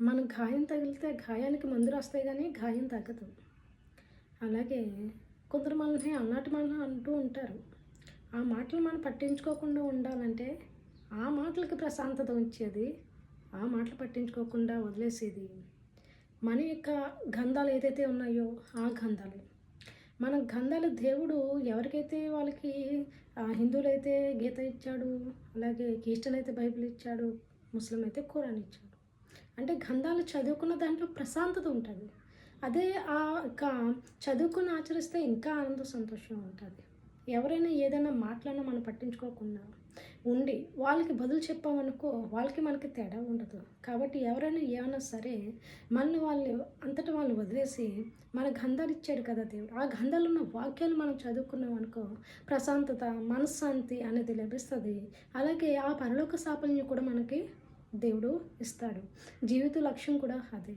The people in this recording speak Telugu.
మనం గాయం తగిలితే గాయానికి మందు రాస్తాయి కానీ గాయం తగ్గదు. అలాగే కొందరు మనల్ని అన్నటి మాటలు అంటూ ఉంటారు. ఆ మాటలు మనం పట్టించుకోకుండా ఉండాలంటే, ఆ మాటలకి ప్రశాంతత వచ్చేది. ఆ మాటలు పట్టించుకోకుండా వదిలేసేది. మన యొక్క గంధాలు ఏదైతే ఉన్నాయో ఆ గంధాలు. మన గంధాలు దేవుడు ఎవరికైతే వాళ్ళకి హిందువులైతే గీత ఇచ్చాడు, అలాగే క్రిస్టియన్ అయితే బైబిల్ ఇచ్చాడు, ముస్లిం అయితే ఖురాన్ ఇచ్చాడు. అంటే గ్రంథాలు చదువుకున్న దాంట్లో ప్రశాంతత ఉంటుంది. అదే ఇంకా చదువుకొని ఆచరిస్తే ఇంకా ఆనంద సంతోషం ఉంటుంది. ఎవరైనా ఏదైనా మాటలన్నా మనం పట్టించుకోకుండా ఉండి వాళ్ళకి బదులు చెప్పామనుకో వాళ్ళకి మనకి తేడా ఉండదు. కాబట్టి ఎవరైనా ఏమన్నా సరే మనల్ని వాళ్ళు అంతటా వాళ్ళు వదిలేసి మన గంధాలు ఇచ్చాడు కదా దేవుడు. ఆ గంధాలు ఉన్న వాక్యాలు మనం చదువుకున్నాం అనుకో ప్రశాంతత, మనశ్శాంతి అనేది లభిస్తుంది. అలాగే ఆ పరలోక సాఫల్యం కూడా మనకి దేవుడు ఇస్తాడు. జీవిత లక్ష్యం కూడా అదే.